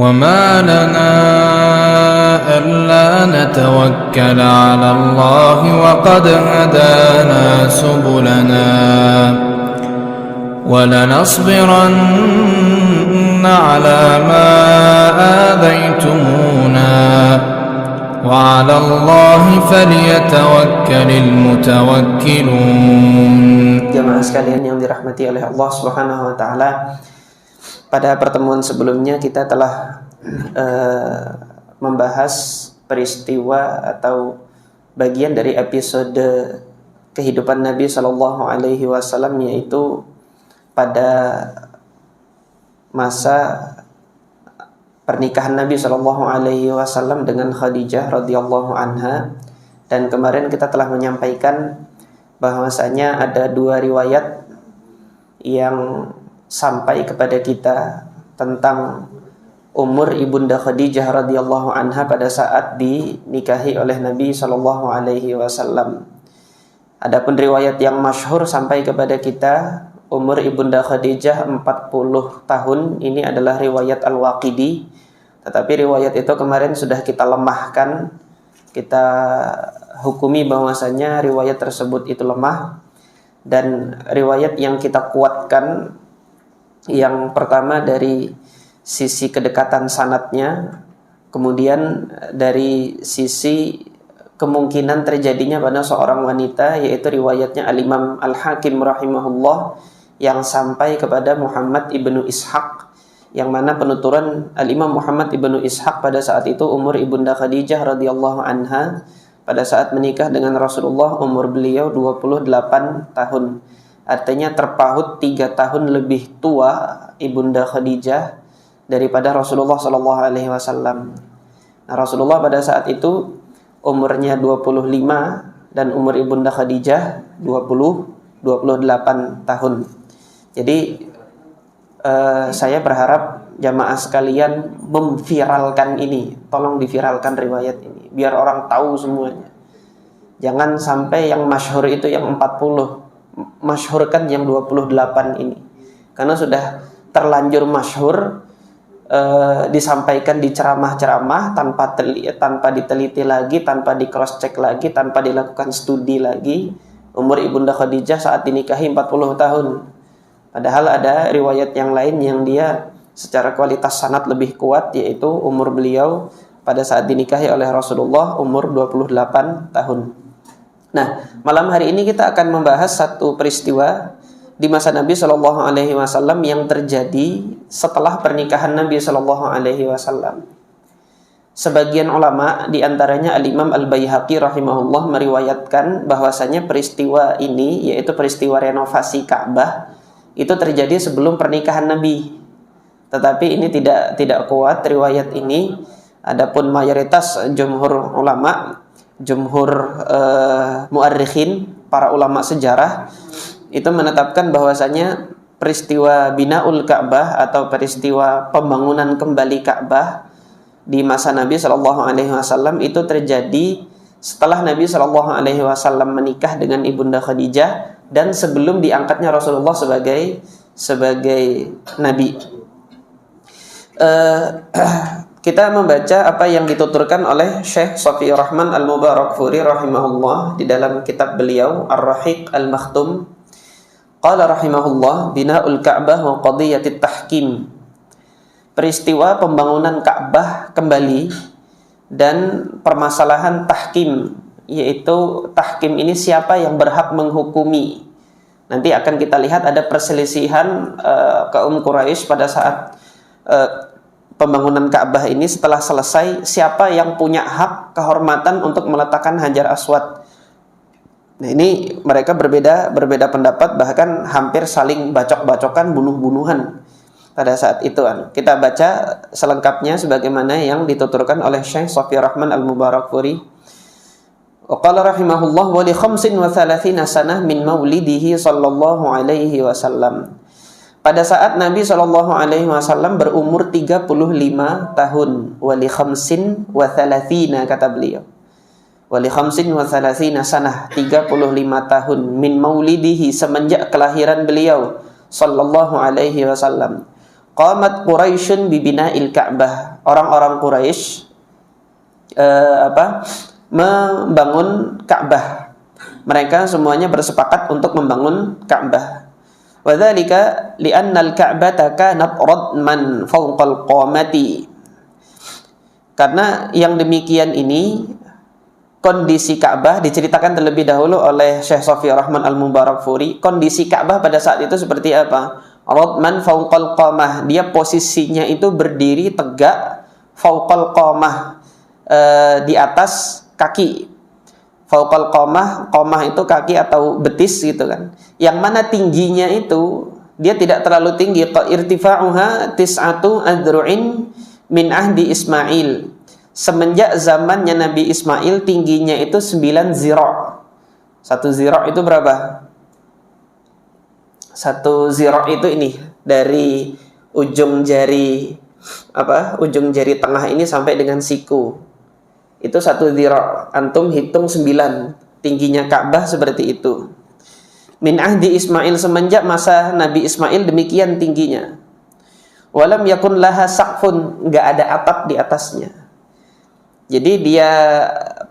وما لنا ألا نتوكل على الله وقد هدانا سبلنا ولنصبرن على ما آذيتمونا وعلى الله فليتوكل المتوكلون. Jamaah sekalian yang dirahmati oleh Allah Subhanahu wa taala, pada pertemuan sebelumnya kita telah membahas peristiwa atau bagian dari episode kehidupan Nabi Shallallahu Alaihi Wasallam, yaitu pada masa pernikahan Nabi Shallallahu Alaihi Wasallam dengan Khadijah radhiyallahu anha. Dan kemarin kita telah menyampaikan bahwasanya ada dua riwayat yang sampai kepada kita tentang umur ibunda Khadijah radhiyallahu anha pada saat dinikahi oleh Nabi Shallallahu Alaihi Wasallam. Adapun riwayat yang masyhur sampai kepada kita umur ibunda Khadijah 40 tahun, ini adalah riwayat Al-Waqidi. Tetapi riwayat itu kemarin sudah kita lemahkan, kita hukumi bahwasanya riwayat tersebut itu lemah. Dan riwayat yang kita kuatkan, yang pertama dari sisi kedekatan sanadnya, kemudian dari sisi kemungkinan terjadinya pada seorang wanita, yaitu riwayatnya Al-Imam Al-Hakim rahimahullah yang sampai kepada Muhammad ibnu Ishaq, yang mana penuturan Al-Imam Muhammad ibnu Ishaq pada saat itu umur ibunda Khadijah radhiyallahu anha pada saat menikah dengan Rasulullah umur beliau 28 tahun. Artinya terpaut 3 tahun lebih tua ibunda Khadijah daripada Rasulullah sallallahu alaihi wasallam. Nah, Rasulullah pada saat itu umurnya 25 dan umur ibunda Khadijah 28 tahun. Jadi saya berharap jamaah sekalian memviralkan ini. Tolong diviralkan riwayat ini biar orang tahu semuanya. Jangan sampai yang masyhur itu yang 40, masyhurkan yang 28 ini. Karena sudah terlanjur masyhur, disampaikan di ceramah-ceramah tanpa diteliti lagi, tanpa di cross check lagi, tanpa dilakukan studi lagi. Umur ibunda Khadijah saat dinikahi 40 tahun. Padahal ada riwayat yang lain yang dia secara kualitas sanad lebih kuat, yaitu umur beliau pada saat dinikahi oleh Rasulullah umur 28 tahun. Nah, malam hari ini kita akan membahas satu peristiwa di masa Nabi Shallallahu Alaihi Wasallam yang terjadi setelah pernikahan Nabi Shallallahu Alaihi Wasallam. Sebagian ulama, diantaranya Al-Imam Al-Baihaqi rahimahullah, meriwayatkan bahwasanya peristiwa ini, yaitu peristiwa renovasi Ka'bah, itu terjadi sebelum pernikahan Nabi. Tetapi ini tidak kuat riwayat ini. Adapun mayoritas jumhur ulama, jumhur muarrikhin, para ulama sejarah, itu menetapkan bahwasanya peristiwa Binaul Ka'bah atau peristiwa pembangunan kembali Ka'bah di masa Nabi Shallallahu Alaihi Wasallam itu terjadi setelah Nabi Shallallahu Alaihi Wasallam menikah dengan ibunda Khadijah dan sebelum diangkatnya Rasulullah sebagai nabi. Kita membaca apa yang dituturkan oleh Syekh Shafiyur Rahman Al-Mubarakfuri rahimahullah di dalam kitab beliau Ar-Rahiq Al-Makhtum. Qala rahimahullah, Binaul Ka'bah wa qadiyatit tahkim. Peristiwa pembangunan Ka'bah kembali dan permasalahan tahkim, yaitu tahkim ini siapa yang berhak menghukumi. Nanti akan kita lihat ada perselisihan kaum Quraisy pada saat pembangunan Ka'bah ini setelah selesai, siapa yang punya hak kehormatan untuk meletakkan Hajar Aswad. Nah, ini mereka berbeda pendapat, bahkan hampir saling bacok-bacokan, bunuh-bunuhan pada saat itu. Kita baca selengkapnya sebagaimana yang dituturkan oleh Syekh Shafiyur Rahman Al-Mubarakfuri. Wa qala rahimahullah wa li 35 sanah min maulidihi sallallahu alaihi wasallam. Pada saat Nabi Shallallahu Alaihi Wasallam berumur 35 tahun, wali khamsin wa thalathina, kata beliau. Wali khamsin wa thalathina sanah, 35 tahun, min maulidihi, semenjak kelahiran beliau Sallallahu Alaihi Wasallam. qamat Quraisyun bi bina'il Ka'bah. Orang-orang Quraisy membangun Ka'bah. Mereka semuanya bersepakat untuk membangun Ka'bah. Wa dzalika li'anna al-Ka'bata kanat radman fawqal qamati. Karena yang demikian ini, kondisi Ka'bah diceritakan terlebih dahulu oleh Syekh Shafiyur Rahman Al-Mubarakfuri. Kondisi Ka'bah pada saat itu seperti apa? Radman fawqal qamah. Dia posisinya itu berdiri tegak fawqal qamah, di atas kaki. Fawqal qamah, qamah itu kaki atau betis gitu kan. Yang mana tingginya itu dia tidak terlalu tinggi. Irtifa'uha tis'atu adru'in min ahdi Ismail. Semenjak zamannya Nabi Ismail tingginya itu 9 zira'. 1 zira' itu berapa? 1 zira' itu ini dari ujung jari ujung jari tengah ini sampai dengan siku. Itu 1 zira'. Antum hitung 9. Tingginya Ka'bah seperti itu. Min ahdi Ismail, semenjak masa Nabi Ismail demikian tingginya. Walam yakun laha saqfun, enggak ada atap di atasnya. Jadi dia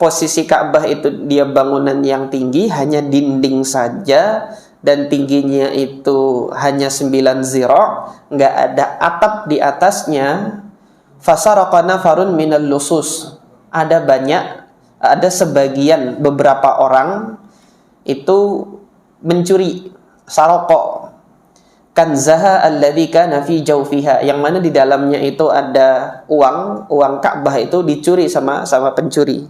posisi Ka'bah itu dia bangunan yang tinggi, hanya dinding saja, dan tingginya itu hanya 9 zira', enggak ada atap di atasnya. Fasaraqa nafarun minal lusus. Ada sebagian beberapa orang itu mencuri saroko kanzaha alladzi kana fi jawfiha, yang mana di dalamnya itu ada uang Ka'bah itu dicuri sama pencuri.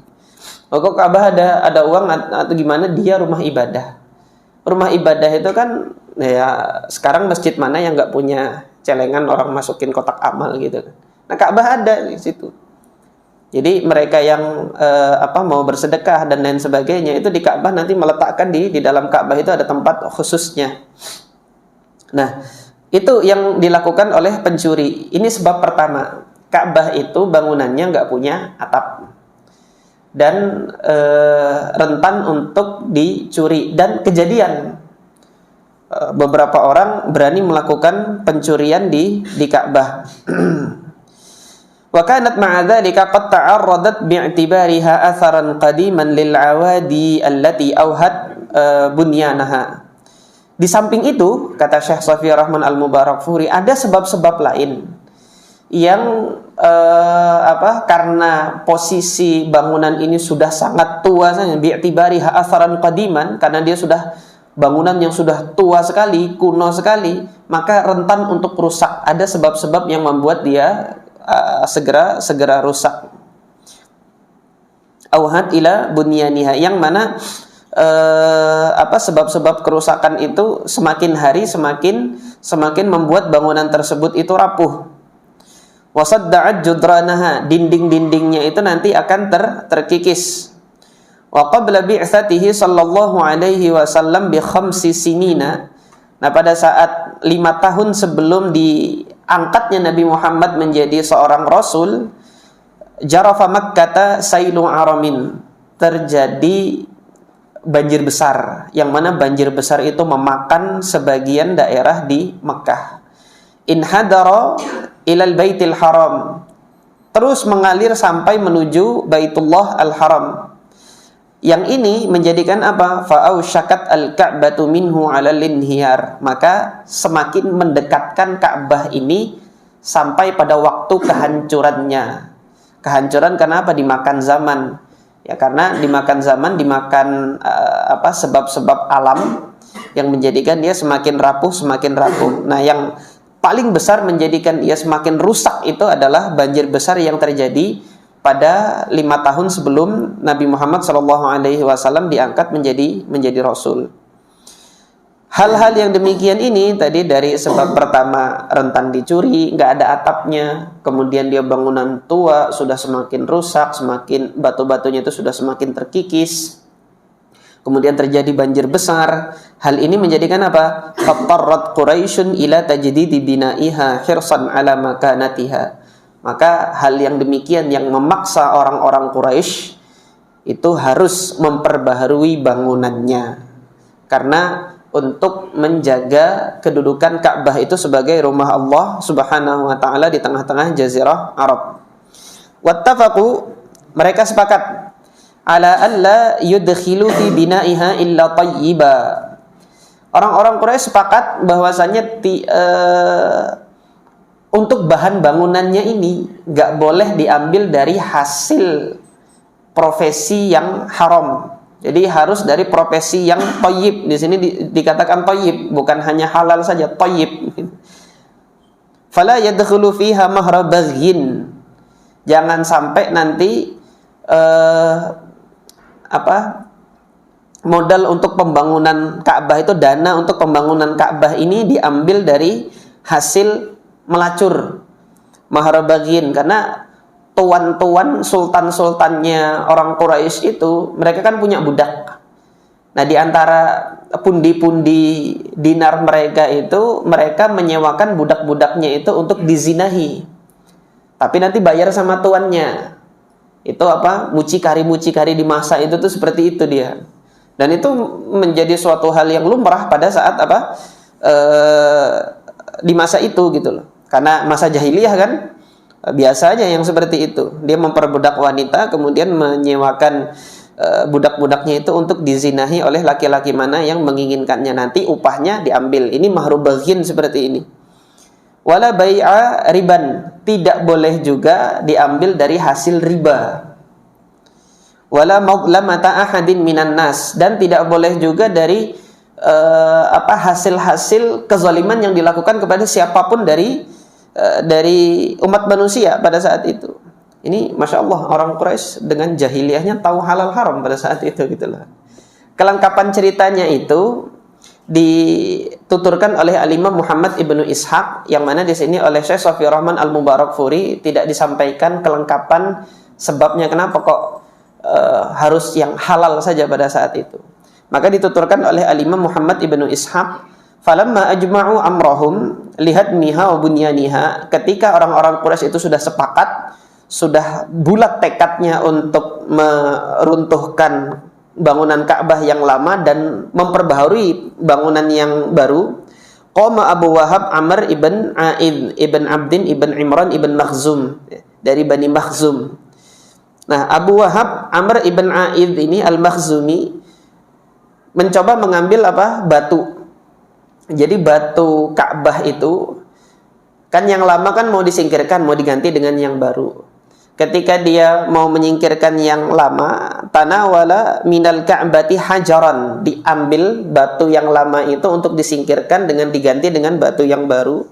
Kok Ka'bah ada uang atau gimana? Dia rumah ibadah. Rumah ibadah itu kan ya, sekarang masjid mana yang nggak punya celengan orang masukin kotak amal gitu kan. Nah, Ka'bah ada di situ. Jadi mereka yang mau bersedekah dan lain sebagainya itu di Ka'bah nanti meletakkan di dalam Ka'bah itu ada tempat khususnya. Nah, itu yang dilakukan oleh pencuri. Ini sebab pertama. Ka'bah itu bangunannya nggak punya atap dan rentan untuk dicuri. Dan kejadian beberapa orang berani melakukan pencurian di Ka'bah. Wa kanat ma'a dzalika qad ta'arradat bi'tibariha atharan qadiman lil 'awadi allati awhat bunyanaha. Di samping itu, kata Syekh Shafiyur Rahman Al-Mubarakfuri, ada sebab-sebab lain yang karena posisi bangunan ini sudah sangat tua, bi'tibariha atharan qadiman, karena dia sudah bangunan yang sudah tua sekali, kuno sekali, maka rentan untuk rusak. Ada sebab-sebab yang membuat dia segera rusak. Auhat ila bunyaniha, yang mana sebab-sebab kerusakan itu semakin hari semakin membuat bangunan tersebut itu rapuh. Wasadda'at judranaha, dinding-dindingnya itu nanti akan terkikis. Wa qabla bi'tsatihi sallallahu alaihi wasallam bi 5 sinina. Nah, pada saat 5 tahun sebelum diangkatnya Nabi Muhammad menjadi seorang Rasul, jarafa Makkah sailu aramin, terjadi banjir besar, yang mana banjir besar itu memakan sebagian daerah di Mekah. Inhadara ilal baitil haram, terus mengalir sampai menuju Baitullah al-Haram. Yang ini menjadikan apa? Fa'ausyakat al-Ka'batu minhu 'alal inhiyar, maka semakin mendekatkan Ka'bah ini sampai pada waktu kehancurannya. Kehancuran karena apa? Dimakan zaman. Ya, karena dimakan zaman, sebab-sebab alam yang menjadikan dia semakin rapuh. Nah, yang paling besar menjadikan dia semakin rusak itu adalah banjir besar yang terjadi pada 5 tahun sebelum Nabi Muhammad SAW diangkat menjadi Rasul. Hal-hal yang demikian ini tadi dari sebab pertama rentan dicuri, nggak ada atapnya, kemudian dia bangunan tua sudah semakin rusak, semakin batu-batunya itu sudah semakin terkikis, kemudian terjadi banjir besar. Hal ini menjadikan apa? Fattarrat Quraisyun ila tajdidi bina'iha hirsan ala makanatiha. Maka hal yang demikian yang memaksa orang-orang Quraisy itu harus memperbaharui bangunannya, karena untuk menjaga kedudukan Ka'bah itu sebagai rumah Allah Subhanahu wa taala di tengah-tengah jazirah Arab. Wattafaqu, mereka sepakat ala alla yudkhilu fi bina'iha illa tayyiba. Orang-orang Quraisy sepakat bahwasanya untuk bahan bangunannya ini nggak boleh diambil dari hasil profesi yang haram. Jadi harus dari profesi yang thayyib. Di sini dikatakan thayyib, bukan hanya halal saja, thayyib. Fala yadkhulu fiha mahra baghyin. Jangan sampai nanti modal untuk pembangunan Ka'bah itu, dana untuk pembangunan Ka'bah ini diambil dari hasil melacur, mahra baghyin. Karena tuan-tuan, sultan-sultannya orang Quraisy itu, mereka kan punya budak. Nah, di antara pundi-pundi dinar mereka itu, mereka menyewakan budak-budaknya itu untuk dizinahi. Tapi nanti bayar sama tuannya. Itu mucikari-mucikari di masa itu tuh seperti itu dia. Dan itu menjadi suatu hal yang lumrah pada saat di masa itu gitu loh. Karena masa jahiliyah kan, biasanya yang seperti itu, dia memperbudak wanita kemudian menyewakan budak-budaknya itu untuk dizinahi oleh laki-laki mana yang menginginkannya, nanti upahnya diambil. Ini mahru baghyin seperti ini. Wala bai'a riban, tidak boleh juga diambil dari hasil riba. Wala madlamata ahadin minan nas, dan tidak boleh juga dari hasil-hasil kezaliman yang dilakukan kepada siapapun dari umat manusia pada saat itu. Ini Masya Allah, orang Quraisy dengan jahiliyahnya tahu halal haram pada saat itu gitulah. Kelengkapan ceritanya itu dituturkan oleh Al-Imam Muhammad ibnu Ishaq, yang mana di sini oleh Syekh Shafiyur Rahman Al-Mubarakfuri tidak disampaikan kelengkapan sebabnya kenapa kok harus yang halal saja pada saat itu. Maka dituturkan oleh Al-Imam Muhammad ibnu Ishaq, falamma ajma'u amrahum lihadmiha wa bunyaniha, ketika orang-orang Quraisy itu sudah sepakat, sudah bulat tekadnya untuk meruntuhkan bangunan Ka'bah yang lama dan memperbaharui bangunan yang baru, qama Abu Wahab Amr ibn A'id ibn Abdin ibn Imran ibn Makhzum dari Bani Makhzum. Nah, Abu Wahab Amr ibn A'id ini Al-Makhzumi mencoba mengambil batu. Jadi batu Ka'bah itu kan yang lama kan mau disingkirkan, mau diganti dengan yang baru. Ketika dia mau menyingkirkan yang lama, tanawala minal Ka'bati hajaran, diambil batu yang lama itu untuk disingkirkan dengan diganti dengan batu yang baru.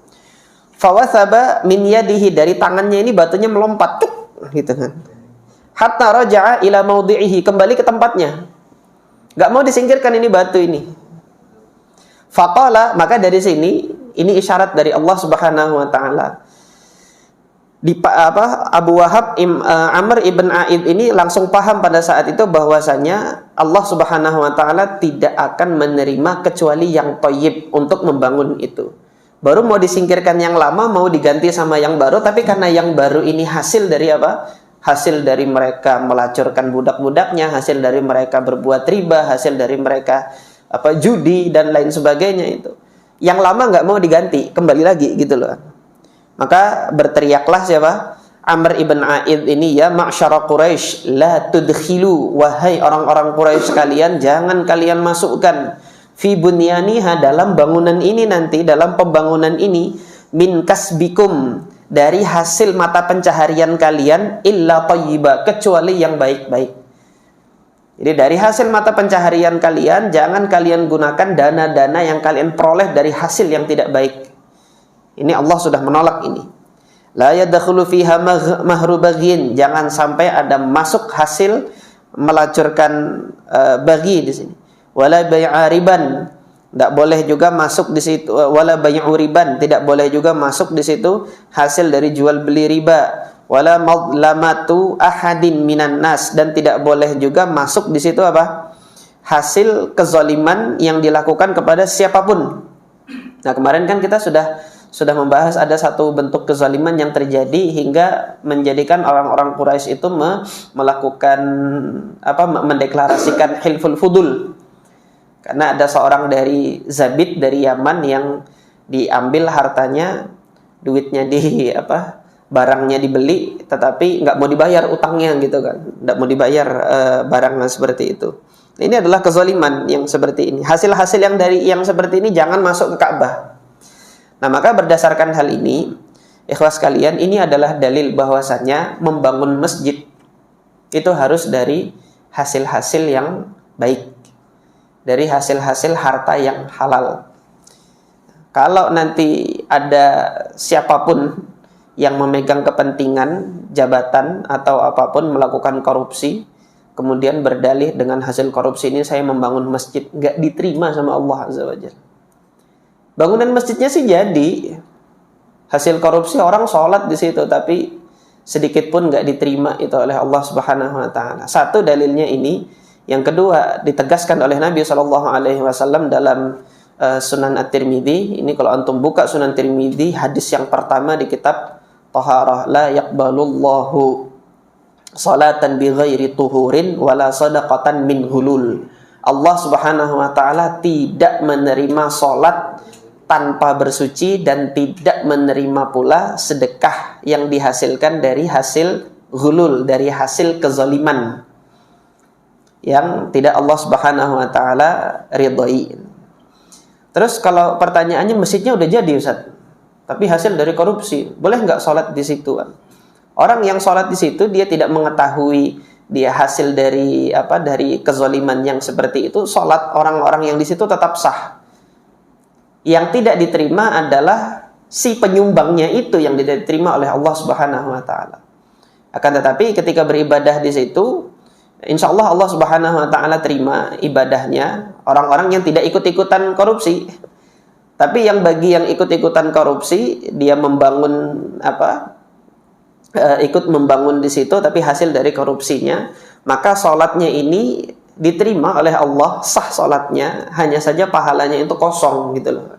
Fawasaba min yadihi, dari tangannya ini batunya melompat gitu kan. Hatta raja'a ila maudhi'ihi, kembali ke tempatnya. Enggak mau disingkirkan ini batu ini. Faqala, maka dari sini ini isyarat dari Allah Subhanahu wa taala. Abu Wahab Amr ibn A'id ini langsung paham pada saat itu bahwasanya Allah Subhanahu wa taala tidak akan menerima kecuali yang thayyib untuk membangun itu. Baru mau disingkirkan yang lama, mau diganti sama yang baru, tapi karena yang baru ini hasil dari hasil dari mereka melacurkan budak-budaknya, hasil dari mereka berbuat riba, hasil dari mereka judi dan lain sebagainya itu. Yang lama nggak mau diganti, kembali lagi gitu loh. Maka berteriaklah siapa? Amr ibn A'id ini, ya ma'syara Quraisy, la tudkhilu, wahai orang-orang Quraisy sekalian, jangan kalian masukkan fi bunyaniha, dalam bangunan ini nanti, dalam pembangunan ini, min kasbikum, dari hasil mata pencaharian kalian, illa thayyiba, kecuali yang baik-baik. Jadi dari hasil mata pencaharian kalian, jangan kalian gunakan dana-dana yang kalian peroleh dari hasil yang tidak baik. Ini Allah sudah menolak ini. La yadkhulu fiha mahru baghyin, jangan sampai ada masuk hasil melacurkan bagi di sini. Wala bai'a riban, tidak boleh juga masuk di situ. Wala bai'u riban, tidak boleh juga masuk di situ hasil dari jual beli riba. Wala madlamatu ahadin minan nas, dan tidak boleh juga masuk di situ hasil kezaliman yang dilakukan kepada siapapun. Nah, kemarin kan kita sudah membahas ada satu bentuk kezaliman yang terjadi hingga menjadikan orang-orang Quraisy itu melakukan mendeklarasikan hilful fudul. Karena ada seorang dari Zabid dari Yaman yang diambil hartanya, duitnya barangnya dibeli, tetapi nggak mau dibayar utangnya gitu kan, nggak mau dibayar barangnya seperti itu. Ini adalah kezaliman yang seperti ini. Hasil-hasil yang seperti ini jangan masuk ke Ka'bah. Nah, maka berdasarkan hal ini, ikhwas kalian, ini adalah dalil bahwasanya membangun masjid itu harus dari hasil-hasil yang baik, dari hasil-hasil harta yang halal. Kalau nanti ada siapapun yang memegang kepentingan jabatan atau apapun melakukan korupsi, kemudian berdalih dengan hasil korupsi ini saya membangun masjid, nggak diterima sama Allah Azza wa Jalla. Bangunan masjidnya sih jadi, hasil korupsi orang sholat di situ, tapi sedikit pun nggak diterima itu oleh Allah Subhanahu Wa Taala. Satu dalilnya ini. Yang kedua ditegaskan oleh Nabi SAW dalam Sunan At-Tirmidzi. Ini kalau antum buka Sunan Tirmidzi, hadis yang pertama di kitab Taharah, la yaqbalullahu salatan bi ghairi tuhurin wala sadaqatan min hulul. Allah Subhanahu wa taala tidak menerima salat tanpa bersuci dan tidak menerima pula sedekah yang dihasilkan dari hasil hulul, dari hasil kezaliman yang tidak Allah Subhanahu wa taala ridhai. Terus kalau pertanyaannya, masjidnya udah jadi Ustaz, tapi hasil dari korupsi, boleh nggak sholat di situ? Orang yang sholat di situ dia tidak mengetahui dia hasil dari dari kezaliman yang seperti itu, sholat orang-orang yang di situ tetap sah. Yang tidak diterima adalah si penyumbangnya itu yang tidak diterima oleh Allah Subhanahu wa taala. Akan tetapi ketika beribadah di situ, insya Allah Allah Subhanahu wa taala terima ibadahnya orang-orang yang tidak ikut-ikutan korupsi. Tapi yang bagi yang ikut-ikutan korupsi, dia membangun ikut membangun di situ, tapi hasil dari korupsinya, maka sholatnya ini diterima oleh Allah, sah sholatnya, hanya saja pahalanya itu kosong gitu loh.